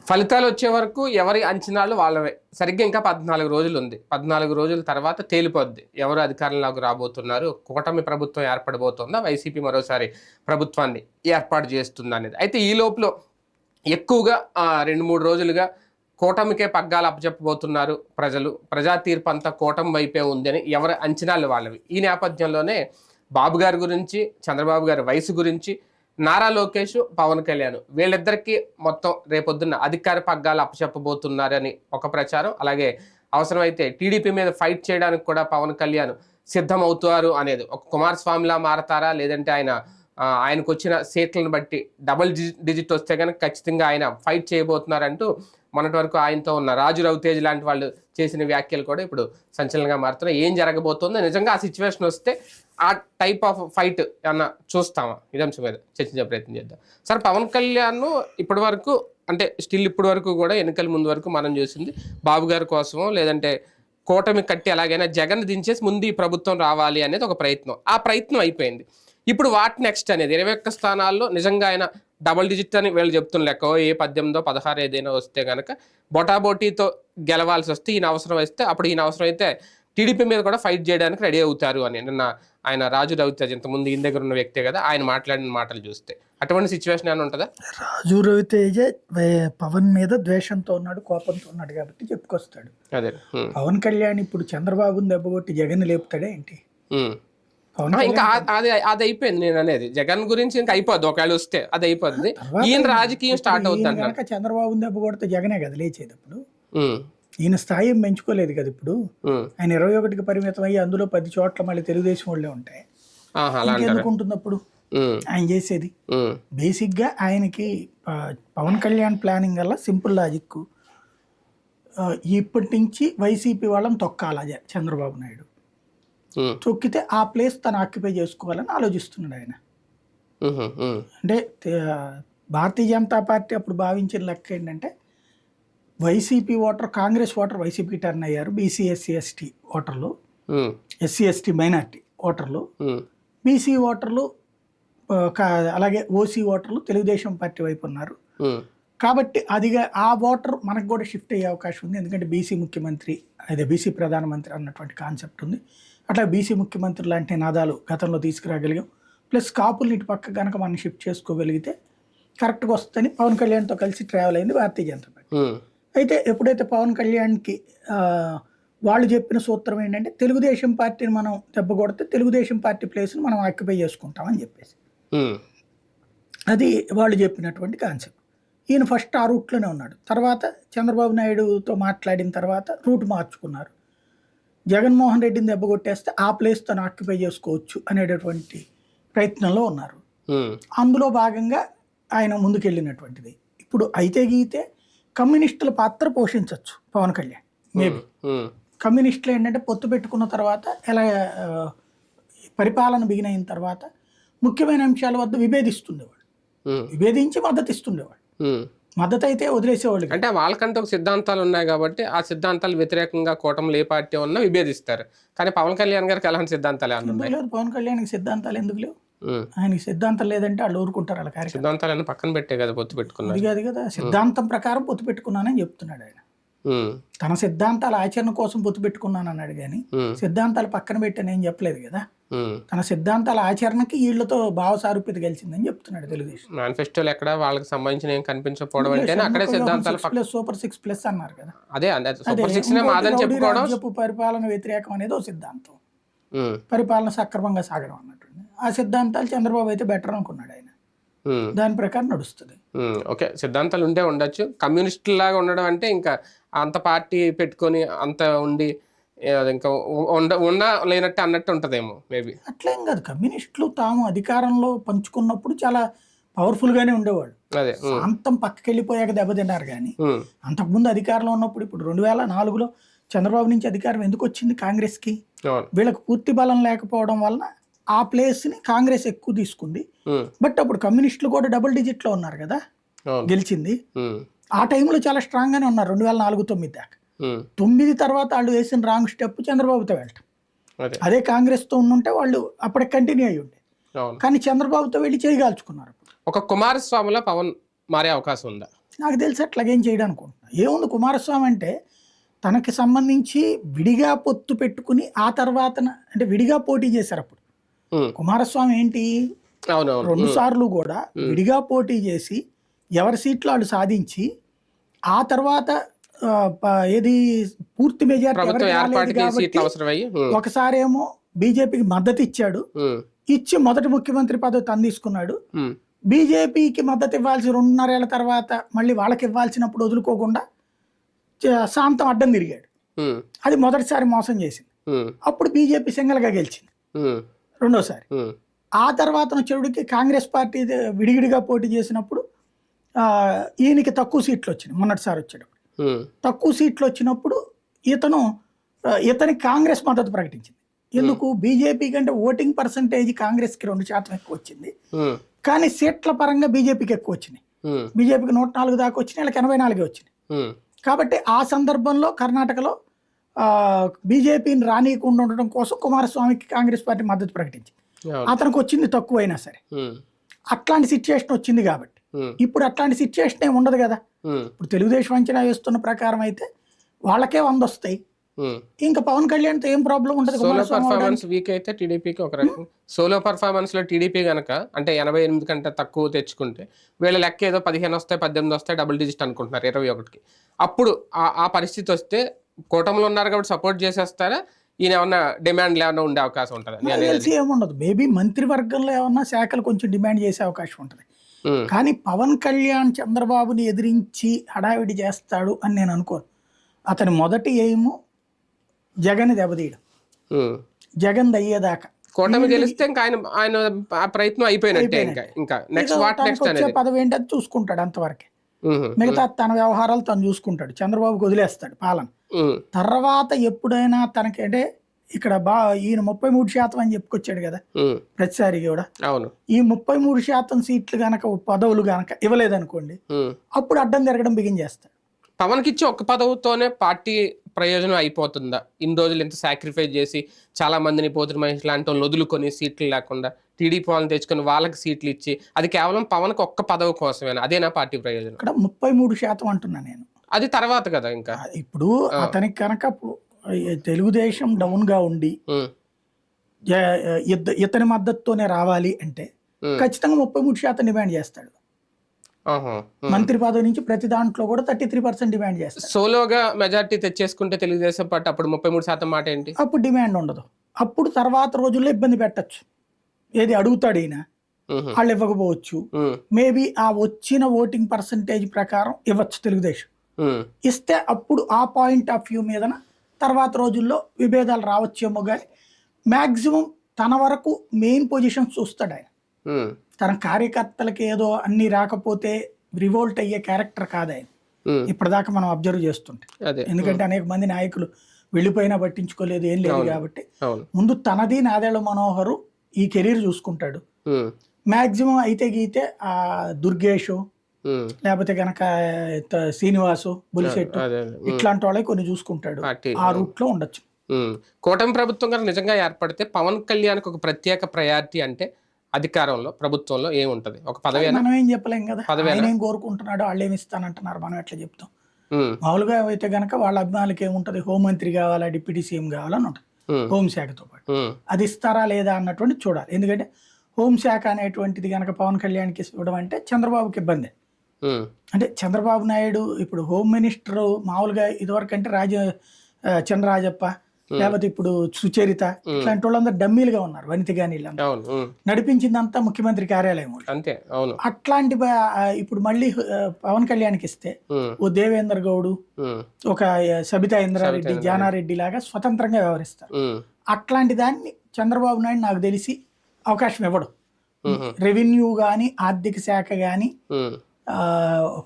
ఫలితాలు వచ్చే వరకు ఎవరి అంచనాలు వాళ్ళవే. సరిగ్గా ఇంకా 14 రోజులు ఉంది. 14 రోజుల తర్వాత తేలిపోద్ది ఎవరు అధికారంలోకి రాబోతున్నారు, కూటమి ప్రభుత్వం ఏర్పడబోతుందా, వైసీపీ మరోసారి ప్రభుత్వాన్ని ఏర్పాటు చేస్తుందా అనేది. అయితే ఈ లోపల ఎక్కువగా 2-3 రోజులుగా కూటమికే పగ్గాలు అప్పచెప్పబోతున్నారు ప్రజలు. ప్రజా తీర్పు అంతా కూటమి వైపే ఉందని ఎవరి అంచనాలు వాళ్ళవి. ఈ నేపథ్యంలోనే బాబు గారి గురించి, చంద్రబాబు గారి వయసు గురించి, నారా లోకేష్, పవన్ కళ్యాణ్ వీళ్ళిద్దరికీ మొత్తం రేపొద్దున్న అధికార పగ్గాలు అప్పచెప్పబోతున్నారని ఒక ప్రచారం. అలాగే అవసరమైతే టీడీపీ మీద ఫైట్ చేయడానికి కూడా పవన్ కళ్యాణ్ సిద్ధమవుతారు అనేది. ఒక కుమారస్వామిలా మారతారా, లేదంటే ఆయనకు వచ్చిన సీట్లను బట్టి డబుల్ డిజిట్ వస్తే కనుక ఖచ్చితంగా ఆయన ఫైట్ చేయబోతున్నారంటూ మొన్నటి వరకు ఆయనతో ఉన్న రాజు రవితేజ్ లాంటి వాళ్ళు చేసిన వ్యాఖ్యలు కూడా ఇప్పుడు సంచలనంగా మారుతున్నాయి. ఏం జరగబోతుందో, నిజంగా ఆ సిచ్యువేషన్ వస్తే ఆ టైప్ ఆఫ్ ఫైట్ ఏమన్నా చూస్తామా, ఇదే అంశం మీద చర్చించే ప్రయత్నం చేద్దాం. సార్, పవన్ కళ్యాణ్ ఇప్పటి వరకు అంటే స్టిల్ ఇప్పటి వరకు కూడా ఎన్నికల ముందు వరకు మనం చూసింది బాబు గారి కోసమో లేదంటే కూటమి కట్టి ఎలాగైనా జగన్ దించేసి ముందు ఈ ప్రభుత్వం రావాలి అనేది ఒక ప్రయత్నం. ఆ ప్రయత్నం అయిపోయింది. ఇప్పుడు వాట్ నెక్స్ట్ అనేది 21 స్థానాల్లో నిజంగా ఆయన డబుల్ డిజిట్ అని వీళ్ళు చెప్తున్న లెక్క, ఏ 18, 16 ఏదైనా వస్తే కనుక బొటాబోటీతో గెలవాల్సి వస్తే, ఈయన అవసరం వస్తే అప్పుడు ఈయన అవసరం అయితే టీడీపీ మీద కూడా ఫైట్ చేయడానికి రెడీ అవుతారు అని నిన్న ఆయన రాజు రవితేజ్, ఇంతకుముందు ఈయన దగ్గర ఉన్న వ్యక్తే కదా, ఆయన మాట్లాడిన మాటలు చూస్తే అటువంటి సిచ్యువేషన్ ఏమైనా ఉంటుందా? రాజు రవితేజే పవన్ మీద ద్వేషంతో ఉన్నాడు, కోపంతో ఉన్నాడు కాబట్టి చెప్పుకొస్తాడు. అదే పవన్ కళ్యాణ్ ఇప్పుడు చంద్రబాబుని దెబ్బకొట్టి జగన్ లేపుతాడే ఏంటి? ఇంకా అది అయిపోయింది. నేను అనేది జగన్ గురించి ఇంకా అయిపోద్ది, ఒకవేళ వస్తే అది అయిపోద్ది. ఈయన రాజకీయం స్టార్ట్ అవుతుంది కనుక చంద్రబాబుని దెబ్బ కొడితే జగనే కదా లేచేది. ఇప్పుడు ఈయన స్థాయి పెంచుకోలేదు కదా. ఇప్పుడు ఆయన 21కి పరిమితం అయ్యి అందులో 10 చోట్ల మళ్ళీ తెలుగుదేశం వాళ్ళే ఉంటాయి. ఎందుకు ఉంటుంది అప్పుడు ఆయన చేసేది? బేసిక్ గా ఆయనకి పవన్ కళ్యాణ్ ప్లానింగ్ వల్ల సింపుల్ లాజిక్, ఇప్పటి నుంచి వైసీపీ వాళ్ళని తొక్కాల చంద్రబాబు నాయుడు. తొక్కితే ఆ ప్లేస్ తను ఆక్యుపై చేసుకోవాలని ఆలోచిస్తున్నాడు ఆయన. అంటే భారతీయ జనతా పార్టీ అప్పుడు భావించిన లెక్క ఏంటంటే, వైసీపీ ఓటర్, కాంగ్రెస్ ఓటర్ వైసీపీకి టర్న్ అయ్యారు. బీసీ ఎస్సీ ఎస్టీ ఓటర్లు, ఎస్సీ ఎస్టీ మైనార్టీ ఓటర్లు, బీసీ ఓటర్లు, అలాగే ఓసీ ఓటర్లు తెలుగుదేశం పార్టీ వైపు ఉన్నారు. కాబట్టి అదిగా ఆ ఓటర్ మనకు కూడా షిఫ్ట్ అయ్యే అవకాశం ఉంది. ఎందుకంటే బీసీ ముఖ్యమంత్రి, అదే బీసీ ప్రధానమంత్రి అన్నటువంటి కాన్సెప్ట్ ఉంది. అట్లా బీసీ ముఖ్యమంత్రి లాంటి నినాదాలు గతంలో తీసుకురాగలిగాం. ప్లస్ కాపుల్ని ఇటు పక్క కనుక మనం షిఫ్ట్ చేసుకోగలిగితే కరెక్ట్గా వస్తుందని పవన్ కళ్యాణ్తో కలిసి ట్రావెల్ అయింది భారతీయ జనతా పార్టీ. అయితే ఎప్పుడైతే పవన్ కళ్యాణ్కి వాళ్ళు చెప్పిన సూత్రం ఏంటంటే, తెలుగుదేశం పార్టీని మనం దెబ్బ కొడితే తెలుగుదేశం పార్టీ ప్లేస్ని మనం ఆక్యుపై చేసుకుంటామని చెప్పేసి, అది వాళ్ళు చెప్పినటువంటి కాన్సెప్ట్. ఈయన ఫస్ట్ ఆ రూట్లోనే ఉన్నాడు. తర్వాత చంద్రబాబు నాయుడుతో మాట్లాడిన తర్వాత రూట్ మార్చుకున్నారు. జగన్మోహన్ రెడ్డిని దెబ్బ కొట్టేస్తే ఆ ప్లేస్ తను ఆక్యుపై చేసుకోవచ్చు అనేటటువంటి ప్రయత్నంలో ఉన్నారు. అందులో భాగంగా ఆయన ముందుకెళ్ళినటువంటిది. ఇప్పుడు అయితే గీతే కమ్యూనిస్టుల పాత్ర పోషించవచ్చు పవన్ కళ్యాణ్. మేబీ కమ్యూనిస్టులు ఏంటంటే పొత్తు పెట్టుకున్న తర్వాత ఎలా పరిపాలన బిగిన్ అయిన తర్వాత ముఖ్యమైన అంశాల వద్ద విభేదిస్తుండేవాడు, విభేదించి మద్దతు ఇస్తుండేవాడు. మద్దతు అయితే వదిలేసేవాళ్ళు. అంటే వాళ్ళకంటే ఒక సిద్ధాంతాలు ఉన్నాయి కాబట్టి ఆ సిద్ధాంతాలు వ్యతిరేకంగా కూటమిలో ఏ పార్టీ ఉన్నా విభేదిస్తారు. కానీ పవన్ కళ్యాణ్ గారికి ఎలాంటి సిద్ధాంతాలు ఏమన్నా లేదు. పవన్ కళ్యాణ్కి సిద్ధాంతాలు ఎందుకు లేవు? ఆయనకి సిద్ధాంతం లేదంటే వాళ్ళు ఊరుకుంటారు. అలా కార్యక్రమం సిద్ధాంతాలను పక్కన పెట్టే కదా పొత్తు పెట్టుకున్నారు. అది కాదు కదా, సిద్ధాంతం ప్రకారం పొత్తు పెట్టుకున్నానని చెప్తున్నాడు ఆయన. తన సిద్ధాంతాల ఆచరణ కోసం పొత్తు పెట్టుకున్నాను అన్నాడు, కానీ సిద్ధాంతాలు పక్కన పెట్టానేం చెప్పలేదు కదా. తన సిద్ధాంతాల ఆచరణకి వీళ్ళతో భావ సారూప్యత గెలిచిందని చెప్తున్నాడు తెలుగుదేశం. మేనిఫెస్టోలు ఎక్కడ వాళ్ళకి సంబంధించిన ఏం కనిపించకపోవడం అంటే అక్కడే సిద్ధాంతాలు సూపర్ 6+ అన్నారు కదా. అదే సూపర్ 6 మాదని చెప్పుకోవడం, పరిపాలన వ్యతిరేకం అనేది ఒక సిద్ధాంతం, పరిపాలన సక్రమంగా సాగడం అన్నట్టు. ఆ సిద్ధాంతాలు చంద్రబాబు అయితే బెటర్ అనుకున్నాడు ఆయన, దాని ప్రకారం నడుస్తుంది. ఓకే, సిద్ధాంతాలు ఉంటే ఉండొచ్చు. కమ్యూనిస్ట్ లాగా ఉండడం అంటే ఇంకా అంత పార్టీ పెట్టుకొని అంత ఉండి ఇంకా ఉన్నా లేనట్టు అన్నట్టు ఉంటదేమో మేబీ. అట్లేం కాదు, కమ్యూనిస్టులు తాము అధికారంలో పంచుకున్నప్పుడు చాలా పవర్ఫుల్ గానే ఉండేవాళ్ళు. అంతం పక్కకి వెళ్ళిపోయాక దెబ్బతిన్నారు. కానీ అంతకుముందు అధికారంలో ఉన్నప్పుడు, ఇప్పుడు 2004లో చంద్రబాబు నుంచి అధికారం ఎందుకు వచ్చింది కాంగ్రెస్కి? వీళ్ళకి పూర్తి బలం లేకపోవడం వలన ఆ ప్లేస్ ని కాంగ్రెస్ ఎక్కువ తీసుకుంది. బట్ అప్పుడు కమ్యూనిస్టులు కూడా డబుల్ డిజిట్ లో ఉన్నారు కదా, గెలిచింది. ఆ టైంలో చాలా స్ట్రాంగ్ గానే ఉన్నారు 2004-09 దాకా. 9 తర్వాత వాళ్ళు వేసిన రాంగ్ స్టెప్ చంద్రబాబుతో వెళ్ళటం. అదే కాంగ్రెస్ తో ఉంటే వాళ్ళు అప్పటికి కంటిన్యూ అయ్యి ఉండే. కానీ చంద్రబాబుతో వెళ్ళి చేయగాల్చుకున్నారు. ఒక కుమారస్వామిలో పవన్ మారే అవకాశం ఉందా? నాకు తెలిసి అట్లాగేం చేయడం అనుకుంటున్నా. ఏముంది కుమారస్వామి అంటే తనకి సంబంధించి విడిగా పొత్తు పెట్టుకుని ఆ తర్వాత అంటే విడిగా పోటీ చేశారు. అప్పుడు కుమారస్వామి ఏంటి 2 సార్లు కూడా విడిగా పోటీ చేసి ఎవరి సీట్లు వాళ్ళు సాధించి ఆ తర్వాత ఏది పూర్తి మెజారిటీ కాబట్టి ఒకసారి ఏమో బీజేపీకి మద్దతు ఇచ్చాడు, ఇచ్చి మొదటి ముఖ్యమంత్రి పదవి తను తీసుకున్నాడు. బీజేపీకి మద్దతు ఇవ్వాల్సి 2.5 ఏళ్ల తర్వాత మళ్ళీ వాళ్ళకి ఇవ్వాల్సినప్పుడు వదులుకోకుండా శాంతం అడ్డం తిరిగాడు. అది మొదటిసారి మోసం చేసింది. అప్పుడు బీజేపీ సింగల్గా గెలిచింది రెండోసారి. ఆ తర్వాత వచ్చేటికి కాంగ్రెస్ పార్టీ విడివిడిగా పోటీ చేసినప్పుడు ఈయనకి తక్కువ సీట్లు వచ్చినాయి. మొన్నటిసారి వచ్చేటప్పుడు తక్కువ సీట్లు వచ్చినప్పుడు ఇతనికి కాంగ్రెస్ మద్దతు ప్రకటించింది. ఎందుకు? బీజేపీ కంటే ఓటింగ్ పర్సంటేజ్ కాంగ్రెస్కి 2% ఎక్కువ వచ్చింది, కానీ సీట్ల పరంగా బీజేపీకి ఎక్కువ వచ్చినాయి. బీజేపీకి 104 దాకా వచ్చినాయి, వాళ్ళకి 84 వచ్చినాయి. కాబట్టి ఆ సందర్భంలో కర్ణాటకలో బీజేపీని రానియకుండా ఉండడం కోసం కుమారస్వామికి కాంగ్రెస్ పార్టీ మద్దతు ప్రకటించింది. అతనికి వచ్చింది తక్కువ అయినా సరే. అట్లాంటి సిచ్యుయేషన్ వచ్చింది కాబట్టి ఇప్పుడు అట్లాంటి సిచ్యుయేషన్ ఏమి ఉండదు కదా. ఇప్పుడు తెలుగుదేశం అంచనా వేస్తున్న ప్రకారం అయితే వాళ్ళకే 100 వస్తాయి. ఇంకా పవన్ కళ్యాణ్తో ఏం ప్రాబ్లం ఉండదు. సోలో పర్ఫార్మెన్స్ వీక్ అయితే టీడీపీకి ఒక రకం, సోలో పర్ఫార్మెన్స్ లో టీడీపీ కనుక అంటే 88 కంటే తక్కువ తెచ్చుకుంటే వీళ్ళ లెక్క ఏదో 15 వస్తాయి, 18 వస్తాయి, డబుల్ డిజిట్ అనుకుంటున్నారు 21కి. అప్పుడు ఆ పరిస్థితి వస్తే కూటమిలో ఉన్నారు కాబట్టి సపోర్ట్ చేసేస్తారా? ఈయన ఏమన్నా డిమాండ్లు ఏమన్నా ఉండే అవకాశం ఉంటుంది? ఏముండదు. మేబీ మంత్రివర్గంలో ఏమన్నా శాఖలు కొంచెం డిమాండ్ చేసే అవకాశం ఉంటుంది. కానీ పవన్ కళ్యాణ్ చంద్రబాబుని ఎదిరించి హడావిడి చేస్తాడు అని నేను అనుకోను. అతని మొదటి ఎయిమ్ జగన్ దెబ్బతీయడం, జగన్ అయ్యేదాకా. కూటమి గెలిస్తే ఇంకా ఆయన ప్రయత్నం అయిపోయినట్టే. ఇంకా వచ్చే పదవి ఏంటి అది చూసుకుంటాడు అంతవరకే. మిగతా తన వ్యవహారాలు తను చూసుకుంటాడు. చంద్రబాబుకి వదిలేస్తాడు పాలన. తర్వాత ఎప్పుడైనా తనకి అంటే ఇక్కడ ఈయన 33% అని చెప్పుకొచ్చాడు కదా ప్రతిసారి కూడా. ఈ 33% సీట్లు గనక పదవులు గనక ఇవ్వలేదనుకోండి, అప్పుడు అడ్డం తిరగడం బిగిన్ చేస్తాడు. పవన్కి ఇచ్చి ఒక్క పదవుతోనే పార్టీ ప్రయోజనం అయిపోతుందా? ఇన్ని రోజులు ఎంత సాక్రిఫైస్ చేసి చాలా మందిని పోతున్న మనుషులు లాంటి వాళ్ళు వదులుకొని సీట్లు లేకుండా టీడీపీ వాళ్ళని తెచ్చుకొని వాళ్ళకి సీట్లు ఇచ్చి అది కేవలం పవన్కి ఒక్క పదవి కోసమేనా? అదేనా పార్టీ ప్రయోజనం? ఇక్కడ 33% అంటున్నా నేను. అది తర్వాత కదా. ఇంకా ఇప్పుడు అతనికి కనుక తెలుగుదేశం డౌన్ గా ఉండి ఇతని మద్దతుతోనే రావాలి అంటే ఖచ్చితంగా 33% డిమాండ్ చేస్తాడు. మంత్రి పదవి నుంచి ప్రతి దాంట్లో కూడా 33% డిమాండ్ చేస్తారు. సోలోగా మెజారిటీ తెచ్చేసుకుంటే తెలుగుదేశం పార్టీ అప్పుడు 33% మాట ఏంటి? అప్పుడు డిమాండ్ ఉండదు. అప్పుడు తర్వాత రోజుల్లో ఇబ్బంది పెట్టచ్చు. ఏది అడుగుతాడు ఈయన, వాళ్ళు ఇవ్వకపోవచ్చు. మేబీ ఆ వచ్చిన ఓటింగ్ పర్సంటేజ్ ప్రకారం ఇవ్వచ్చు తెలుగుదేశం. ఇస్తే అప్పుడు ఆ పాయింట్ ఆఫ్ వ్యూ మీద తర్వాత రోజుల్లో విభేదాలు రావచ్చేమో. కానీ మ్యాక్సిమం తన వరకు మెయిన్ పొజిషన్ చూస్తాడు ఆయన. తన కార్యకర్తలకి ఏదో అన్ని రాకపోతే రివోల్ట్ అయ్యే క్యారెక్టర్ కాదు ఆయన. ఇప్పటిదాకా మనం అబ్జర్వ్ చేస్తుంటే, ఎందుకంటే అనేక మంది నాయకులు వెళ్ళిపోయినా పట్టించుకోలేదు, ఏం లేదు కాబట్టి ముందు తనది నాదేళ్ల మనోహరు ఈ కెరీర్ చూసుకుంటాడు. మ్యాక్సిమం అయితే గీతే ఆ దుర్గేషు లేకపోతే గనక శ్రీనివాసు బులిశెట్టు ఇట్లాంటి వాళ్ళే కొన్ని చూసుకుంటాడు. ఆ రూట్ లో ఉండొచ్చు. కూటమి ప్రభుత్వం కనుక నిజంగా ఏర్పడితే పవన్ కళ్యాణ్కి ఒక ప్రత్యేక ప్రయారిటీ అంటే అధికారంలో ప్రభుత్వంలో ఏముంటది? ఒక పదవి మనం ఏం చెప్పలేం కదా. ఆయన ఏం కోరుకుంటున్నాడు, వాళ్ళు ఏమి ఇస్తానంటున్నారు, మనం ఎట్లా చెప్తాం? మామూలుగా అయితే గనక వాళ్ళ అభిమానులకి ఏముంటది, హోంమంత్రి కావాలా, డిప్యూటీ సీఎం కావాలని ఉంటుంది హోంశాఖతో పాటు. అది ఇస్తారా లేదా అన్నటువంటి చూడాలి. ఎందుకంటే హోంశాఖ అనేటువంటిది గనక పవన్ కళ్యాణ్కి ఇవ్వడం అంటే చంద్రబాబుకి ఇబ్బంది. అంటే చంద్రబాబు నాయుడు ఇప్పుడు హోమ్ మినిస్టర్ మామూలుగా ఇదివరకు అంటే చంద్రరాజప్ప లేకపోతే ఇప్పుడు సుచరిత ఇట్లాంటి వాళ్ళందరూ డమ్మీలుగా ఉన్నారు. వనిత గాని నడిపించిందంతా ముఖ్యమంత్రి కార్యాలయం. అట్లాంటి ఇప్పుడు మళ్ళీ పవన్ కళ్యాణ్కి ఇస్తే ఓ దేవేంద్ర గౌడ్, ఒక సబితా ఇంద్రారెడ్డి, జానారెడ్డి లాగా స్వతంత్రంగా వ్యవహరిస్తారు. అట్లాంటి దాన్ని చంద్రబాబు నాయుడు నాకు తెలిసి అవకాశం ఇవ్వడు. రెవెన్యూ గాని, ఆర్థిక శాఖ గాని,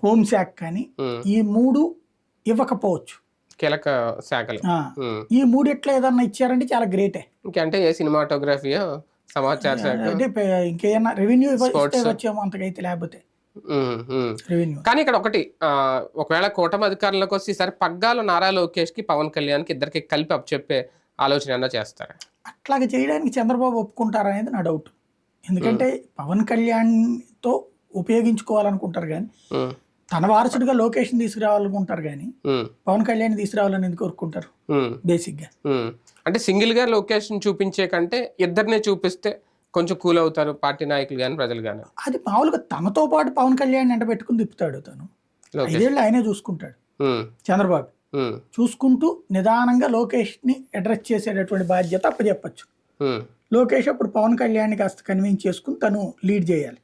హోంశాఖ కానీ ఈ 3 ఇవ్వకపోవచ్చు. కీలక శాఖలు ఈ 3 ఎట్లా ఏదన్నా ఇచ్చారంటే చాలా గ్రేటే. ఇంకంటే సినిమాటోగ్రఫీ, సమాచార శాఖ, ఇంకేమన్నా రెవెన్యూ వచ్చేమో అంతకైతే. లేకపోతే రెవెన్యూ. కానీ ఇక్కడ ఒకటి, ఒకవేళ కూటమి అధికారంలోకి వస్తే ఈసారి పగ్గాలు నారా లోకేష్ కి పవన్ కళ్యాణ్ కి ఇద్దరికి కలిపి అప్పచెప్పే ఆలోచన ఏమన్నా చేస్తారా? అట్లాగే చేయడానికి చంద్రబాబు ఒప్పుకుంటారనేది నా డౌట్. ఎందుకంటే పవన్ కళ్యాణ్ తో ఉపయోగించుకోవాలనుకుంటారు కానీ తన వారసుడిగా లోకేష్ని తీసుకురావాలనుకుంటారు కానీ పవన్ కళ్యాణ్ తీసుకురావాలని ఎందుకు కోరుకుంటారు బేసిక్గా. అంటే సింగిల్గా లొకేషన్ చూపించే కంటే ఇద్దరినే చూపిస్తే కొంచెం కూల్ అవుతారు పార్టీ నాయకులు కానీ ప్రజలు కానీ. అది మామూలుగా తనతో పాటు పవన్ కళ్యాణ్ ఎంట పెట్టుకుని తిప్పుతాడు. తను 5 ఏళ్ళు ఆయనే చూసుకుంటాడు. చంద్రబాబు చూసుకుంటూ నిదానంగా లోకేష్ని అడ్రస్ చేసేటటువంటి బాధ్యత అప్పచెప్పచ్చు. లోకేష్ అప్పుడు పవన్ కళ్యాణ్ కాస్త కన్విన్స్ చేసుకుని తను లీడ్ చేయాలి.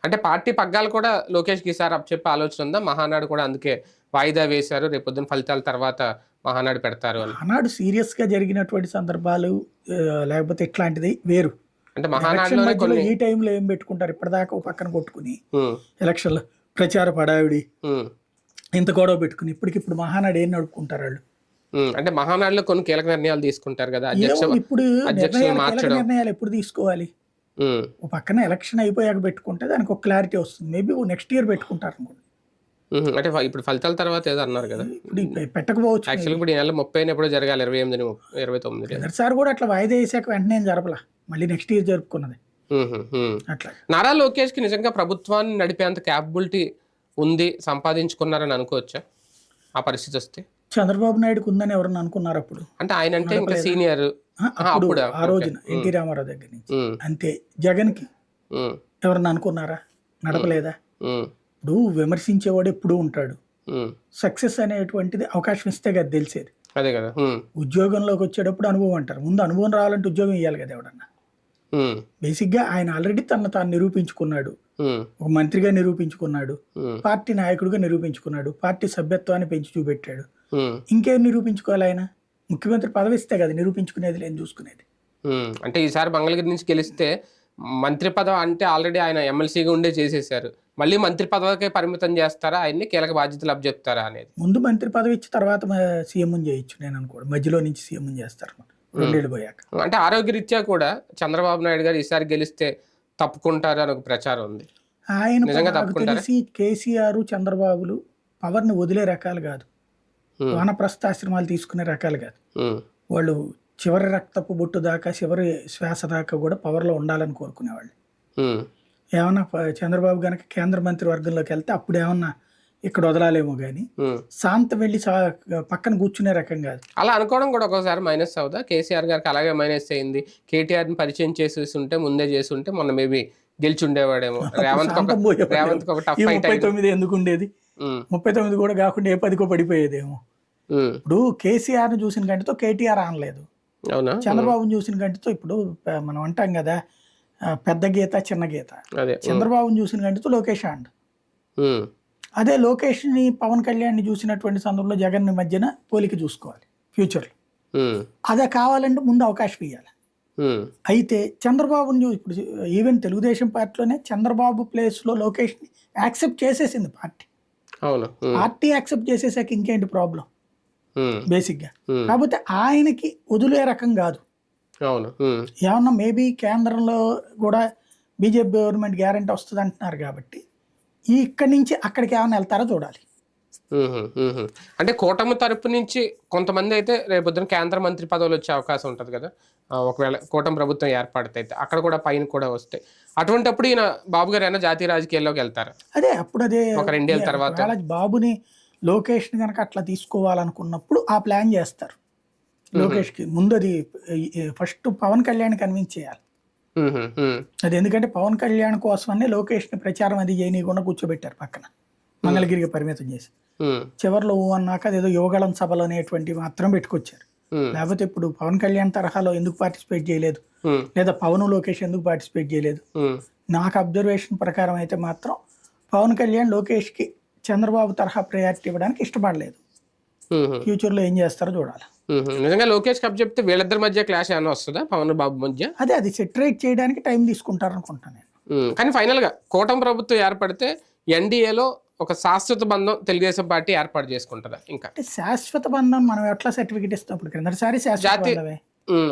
అంటే పార్టీ పగ్గాలు కూడా లోకేష్కి ఈసారి చెప్పే ఆలోచన ఉందా? మహానాడు కూడా అందుకే వాయిదా వేశారు, రేపు పొద్దున్న ఫలితాల తర్వాత మహానాడు పెడతారు అని. మహానాడు సీరియస్ గా జరిగినటువంటి సందర్భాలు లేకపోతే ఇట్లాంటిది వేరు. అంటే మహానాడులో ఈ టైంలో ఏం పెట్టుకుంటారు, ఇప్పటిదాకా పక్కన కొట్టుకుని ఎలక్షన్లో ప్రచార పడావిడి ఇంత గొడవ పెట్టుకుని ఇప్పటికిప్పుడు మహానాడు ఏం నడుపుకుంటారు వాళ్ళు. అంటే మహానాడులో కొన్ని కీలక నిర్ణయాలు తీసుకుంటారు కదా, ఇప్పుడు నిర్ణయాలు ఎప్పుడు తీసుకోవాలి? ఓ పక్కన ఎలక్షన్ అయిపోయాక పెట్టుకుంటే దానికి ఒక క్లారిటీ వస్తుంది. మేబీ నెక్స్ట్ ఇయర్ పెట్టుకుంటారు అనుకోండి. అంటే ఇప్పుడు ఫలితాల తర్వాత ఏదో అన్నారు కదా, ఇప్పుడు పెట్టకపోవచ్చు. యాక్చువల్గా ఇప్పుడు ఈ నెల 30 ఎప్పుడో జరగాలి, 28, 29. సార్ కూడా అట్లా వాయిదా వేసాక వెంటనే జరపలా, మళ్ళీ నెక్స్ట్ ఇయర్ జరుపుకున్నది అట్లా. నారా లోకేష్ కి నిజంగా ప్రభుత్వాన్ని నడిపేంత క్యాపబిలిటీ ఉంది, సంపాదించుకున్నారని అనుకోవచ్చా ఆ పరిస్థితి వస్తే? చంద్రబాబు నాయుడుకి ఉందని ఎవరన్నా అనుకున్నారు అప్పుడు? అంటే ఆయన అంటే ఇంకా సీనియర్ అప్పుడు ఆ రోజున ఎన్టీ రామారావు దగ్గర నుంచి అంతే. జగన్ కి ఎవరన్నా అనుకున్నారా? నడపలేదా? ఇప్పుడు విమర్శించేవాడు ఎప్పుడు ఉంటాడు. సక్సెస్ అనేటువంటిది అవకాశం ఇస్తే కదా తెలిసేది. అదే కదా, ఉద్యోగంలోకి వచ్చేటప్పుడు అనుభవం అంటారు. ముందు అనుభవం రావాలంటే ఉద్యోగం ఇవ్వాలి కదా ఎవడన్నా. బేసిక్ గా ఆయన ఆల్రెడీ తాను నిరూపించుకున్నాడు, ఒక మంత్రిగా నిరూపించుకున్నాడు, పార్టీ నాయకుడిగా నిరూపించుకున్నాడు, పార్టీ సభ్యత్వాన్ని పెంచి చూపెట్టాడు. ఇంకేం నిరూపించుకోవాలి? ఆయన ముఖ్యమంత్రి పదవి ఇస్తే కదా నిరూపించుకునేది, లేని చూసుకునేది. అంటే ఈసారి మంగళగిరి నుంచి గెలిస్తే మంత్రి పదవి అంటే ఆల్రెడీ ఆయన ఎమ్మెల్సీగా ఉండే చేసేసారు, మళ్ళీ మంత్రి పదవికే పరిమితం చేస్తారా, ఆయన్ని కీలక బాధ్యతలు అప్పచెప్తారా అనేది? ముందు మంత్రి పదవి ఇచ్చి తర్వాత సీఎం చేయొచ్చు నేను అనుకోడు, మధ్యలో నుంచి సీఎం చేస్తారు 2 ఏళ్ళు పోయాక. అంటే ఆరోగ్యరీత్యా కూడా చంద్రబాబు నాయుడు గారు ఈసారి గెలిస్తే తప్పుకుంటారు అని ఒక ప్రచారం ఉంది. ఆయన తెలిసి కేసీఆర్ చంద్రబాబులు పవర్ ని వదిలే రకాలు కాదు, వానప్రస్థాశ్రమాలు తీసుకునే రకాలు కాదు. వాళ్ళు చివరి రక్తపు బొట్టు దాకా, చివరి శ్వాస దాకా కూడా పవర్లో ఉండాలని కోరుకునేవాళ్ళు. ఏమన్నా చంద్రబాబు గనక కేంద్ర మంత్రి వర్గంలోకి వెళ్తే అప్పుడు ఏమన్నా ఇక్కడ వదలాలేమో కానీ శాంతం వెళ్ళి పక్కన కూర్చునే రకం కాదు. అలా అనుకోవడం కూడా ఒకసారి మైనస్ అవుదా? కేసీఆర్ గారికి అలాగే మైనస్ అయింది. కేటీఆర్ ని పరిచయం చేసి ఉంటే, ముందే చేసి ఉంటే మొన్న మేబీ గెలిచి ఉండేవాడేమో. రేవంత్ ఒక టఫ్ ఫైట్. 39 ఎందుకు ఉండేది? 39 కూడా కాకుండా ఏ 10కో పడిపోయేదేమో. ఇప్పుడు కేసీఆర్ ని చూసిన గంటతో కేటీఆర్ అనలేదు, చంద్రబాబుని చూసిన గంటతో ఇప్పుడు మనం అంటాం కదా పెద్ద గీత చిన్న గీత. చంద్రబాబుని చూసిన గంటతో లోకేష్ అండ్ అదే లోకేష్ ని పవన్ కళ్యాణ్ ని చూసినటువంటి సందర్భంలో జగన్ మధ్యన పోలిక చూసుకోవాలి ఫ్యూచర్ లో. అదే కావాలంటే ముందు అవకాశం ఇవ్వాలి. అయితే చంద్రబాబుని ఇప్పుడు ఈవెన్ తెలుగుదేశం పార్టీలోనే చంద్రబాబు ప్లేస్ లో లోకేష్ ని యాక్సెప్ట్ చేసేసింది పార్టీ. పార్టీ యాక్సెప్ట్ చేసేసాక ఇంకేంటి ప్రాబ్లం బేసిక్ గా. కాకపోతే ఆయనకి వదిలే రకం కాదు. ఏమన్నా మేబీ కేంద్రంలో కూడా బీజేపీ గవర్నమెంట్ గ్యారెంటీ వస్తుంది అంటున్నారు కాబట్టి ఇక్కడి నుంచి అక్కడికి ఏమైనా వెళ్తారో చూడాలి. అంటే కూటమి తరపు నుంచి కొంతమంది అయితే రేపొద్దున కేంద్ర మంత్రి పదవులు వచ్చే అవకాశం ఉంటుంది కదా, ఒకవేళ కూటమి ప్రభుత్వం ఏర్పడితే అక్కడ కూడా పైన కూడా వస్తాయి. అటువంటిప్పుడు ఈయన బాబు గారు అయినా జాతీయ రాజకీయాల్లోకి వెళ్తారు. అదే అప్పుడు అదే ఒక 2 ఏళ్ళ తర్వాత బాబుని లోకేష్ ని కనుక అట్లా తీసుకోవాలనుకున్నప్పుడు ఆ ప్లాన్ చేస్తారు. లోకేష్ కి ముందు అది ఫస్ట్ పవన్ కళ్యాణ్ కన్విన్స్ చేయాలి. అది ఎందుకంటే పవన్ కళ్యాణ్ కోసమనే లోకేష్ ని ప్రచారం అది చేయనీయకుండా కూర్చోబెట్టారు పక్కన, మంగళగిరికి పరిమితం చేసి. చివరిలో అన్నాక అదేదో యువగళం సభలు అనేటువంటివి మాత్రం పెట్టుకొచ్చారు. లేకపోతే ఇప్పుడు పవన్ కళ్యాణ్ తరహాలో ఎందుకు పార్టిసిపేట్ చేయలేదు, లేదా పవన్ లోకేష్ ఎందుకు పార్టిసిపేట్ చేయలేదు? నాకు అబ్జర్వేషన్ ప్రకారం అయితే మాత్రం పవన్ కళ్యాణ్ లోకేష్ కి చంద్రబాబు తరహా ప్రయారిటీ ఇవ్వడానికి ఇష్టపడలేదు. ఫ్యూచర్ లో ఏం చేస్తారో చూడాలి. నిజంగా లోకేష్ కప్ చెప్తే వీళ్ళిద్దరి మధ్య క్లాష్ ఏమైనా వస్తుందా పవన్ బాబు మధ్య? అది సెటరేట్ చేయడానికి టైం తీసుకుంటారు అనుకుంటాను నేను. కానీ ఫైనల్ గా కూటమి ప్రభుత్వం ఏర్పడితే ఎన్డీఏలో ఒక శాశ్వత బంధం తెలుగుదేశం పార్టీ ఏర్పాటు చేసుకుంటుందా? ఇంకా శాశ్వత బంధం మనం ఎట్లా సర్టిఫికేట్ ఇస్తాం? ఇప్పుడు క్రిందసారి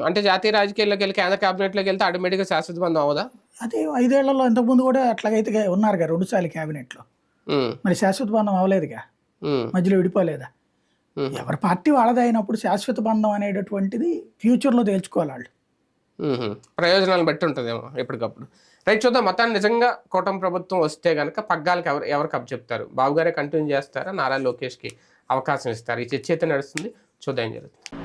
అంటే జాతీయ రాజకీయాల్లోకి వెళ్ళి కేంద్ర కేబినెట్ లోకి వెళ్తే ఆటోమేటిక్ గా శాశ్వత బంధం అవదా? అదే 5 ఏళ్లలో ఇంతకుముందు కూడా అట్లాగైతే ఉన్నారు కదా 2 సార్లు కేబినెట్ లో, మరి శాశ్వత బంధం అవ్వలేదుగా, మధ్యలో విడిపోలేదా? ఎవరి పార్టీ వాళ్ళది అయినప్పుడు శాశ్వత బంధం అనేటటువంటిది ఫ్యూచర్ లో తేల్చుకోవాలి వాళ్ళు. ప్రయోజనాలను బట్టి ఉంటుందేమో ఎప్పటికప్పుడు. రైట్, చూద్దాం. మొత్తాన్ని నిజంగా కూటమి ప్రభుత్వం వస్తే కనుక పగ్గాలకు ఎవరికి అప్పచెప్తారు? బాబు గారే కంటిన్యూ చేస్తారా, నారా లోకేష్కి అవకాశం ఇస్తారు? ఈ చర్చ అయితే నడుస్తుంది, చూద్దాం ఏం జరుగుతుంది.